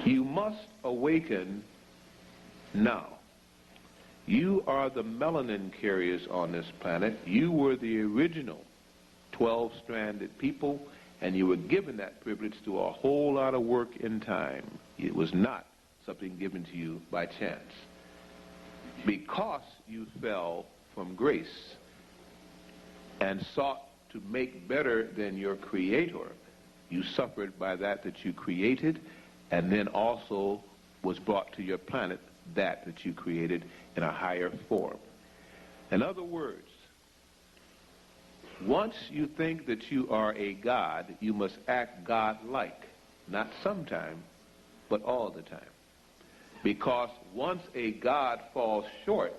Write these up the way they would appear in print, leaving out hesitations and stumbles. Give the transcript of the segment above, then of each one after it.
You must awaken now. You are the melanin carriers on this planet. You were the original 12-stranded people, and you were given that privilege through a whole lot of work and time. It was not something given to you by chance. Because you fell from grace and sought to make better than your Creator, you suffered by that you created, and then also was brought to your planet that you created in a higher form. In other words, once you think that you are a God, you must act God-like, not sometime, but all the time. Because once a God falls short,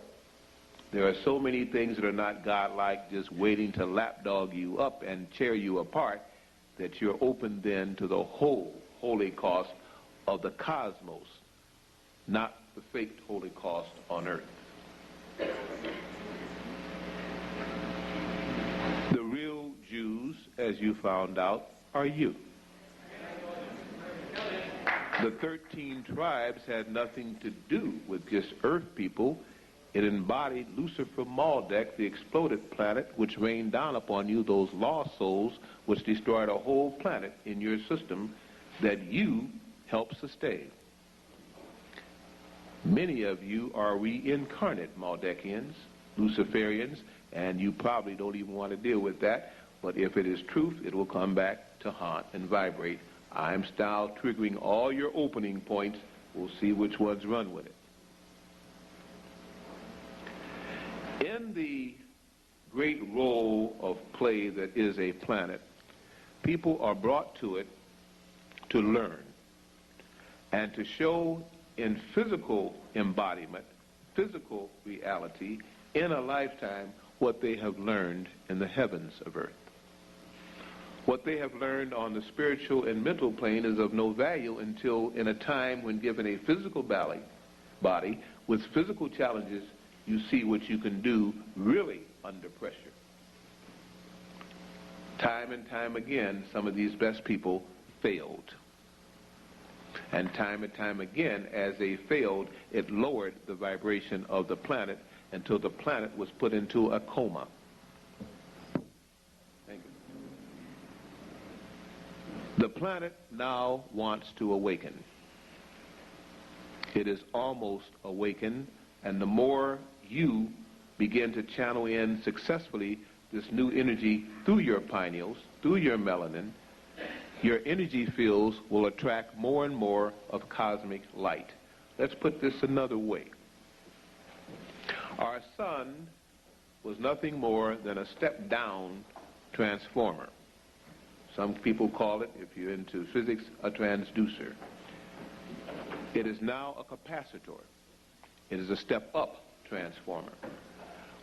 there are so many things that are not God-like, just waiting to lapdog you up and tear you apart, that you're open then to the whole holocaust of the cosmos, not the faked holocaust on earth. The real Jews, as you found out, are you. The 13 tribes had nothing to do with just earth people. It embodied Lucifer Maldek, the exploded planet, which rained down upon you those lost souls, which destroyed a whole planet in your system that you helped sustain. Many of you are reincarnate Maldekians, Luciferians, and you probably don't even want to deal with that, but if it is truth, it will come back to haunt and vibrate. I'm style triggering all your opening points. We'll see which ones run with it. In the great role of play that is a planet, people are brought to it to learn and to show in physical embodiment, physical reality, in a lifetime, what they have learned in the heavens of earth. What they have learned on the spiritual and mental plane is of no value until in a time when given a physical body with physical challenges, you see what you can do really under pressure. Time and time again, some of these best people failed. And time again, as they failed, it lowered the vibration of the planet until the planet was put into a coma. Thank you. The planet now wants to awaken. It is almost awakened, and the more you begin to channel in successfully this new energy through your pineals, through your melanin, your energy fields will attract more and more of cosmic light. Let's put this another way. Our sun was nothing more than a step-down transformer. Some people call it, if you're into physics, a transducer. It is now a capacitor. It is a step-up transformer.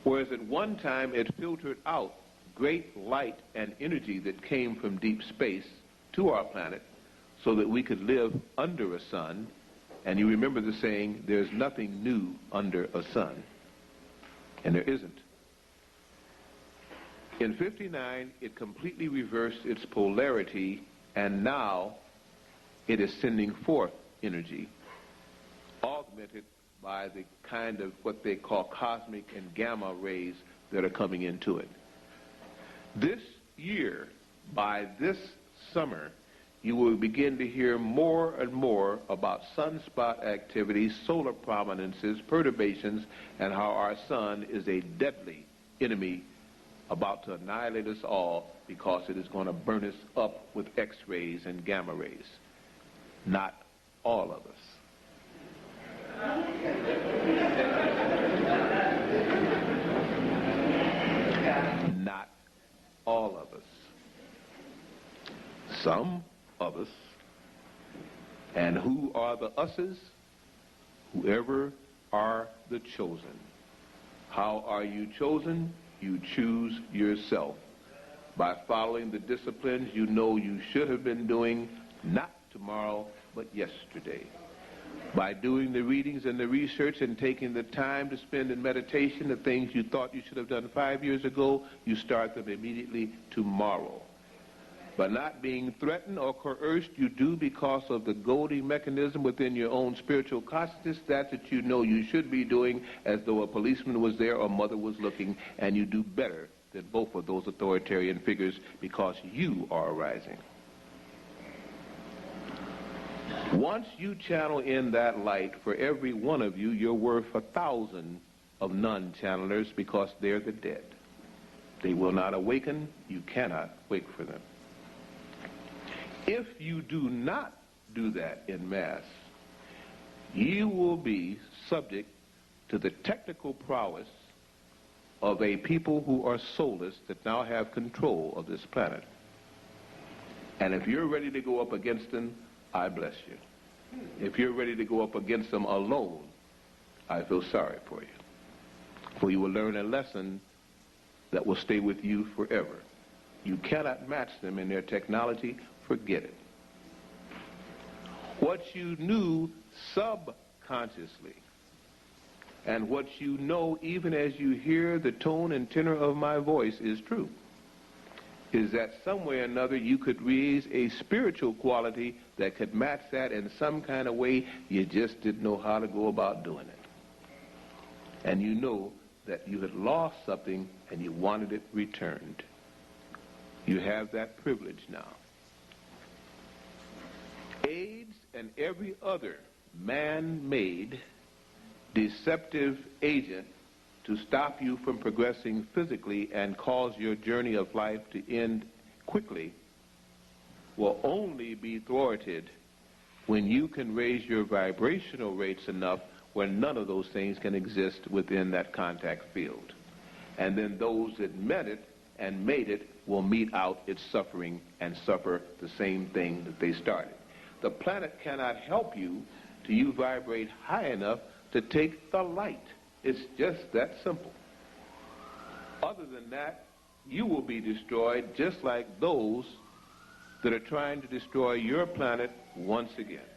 Whereas at one time it filtered out great light and energy that came from deep space to our planet so that we could live under a sun. And you remember the saying, there's nothing new under a sun. And there isn't. In 59, it completely reversed its polarity, and now it is sending forth energy, augmented by the kind of what they call cosmic and gamma rays that are coming into it. This year, by this summer, you will begin to hear more and more about sunspot activities, solar prominences, perturbations, and how our sun is a deadly enemy about to annihilate us all because it is going to burn us up with X-rays and gamma rays. Not all of us. Not all of us. Some of us. And who are the us's? Whoever are the chosen. How are you chosen? You choose yourself by following the disciplines you know you should have been doing, not tomorrow, but yesterday. By doing the readings and the research and taking the time to spend in meditation, the things you thought you should have done 5 years ago, you start them immediately tomorrow. But not being threatened or coerced, you do because of the goading mechanism within your own spiritual consciousness, that you know you should be doing, as though a policeman was there or mother was looking, and you do better than both of those authoritarian figures because you are arising. Once you channel in that light, for every one of you, you're worth 1,000 of non-channelers, because they're the dead. They will not awaken. You cannot wake for them. If you do not do that in mass, you will be subject to the technical prowess of a people who are soulless that now have control of this planet. And if you're ready to go up against them, I bless you. If you're ready to go up against them alone, I feel sorry for you. For you will learn a lesson that will stay with you forever. You cannot match them in their technology. Forget it. What you knew subconsciously, and what you know even as you hear the tone and tenor of my voice is true, is that some way or another you could raise a spiritual quality that could match that in some kind of way. You just didn't know how to go about doing it. And you know that you had lost something and you wanted it returned. You have that privilege now. AIDS and every other man-made deceptive agent to stop you from progressing physically and cause your journey of life to end quickly will only be thwarted when you can raise your vibrational rates enough where none of those things can exist within that contact field. And then those that met it and made it will mete out its suffering and suffer the same thing that they started. The planet cannot help you till you vibrate high enough to take the light. It's just that simple. Other than that, you will be destroyed just like those that are trying to destroy your planet once again.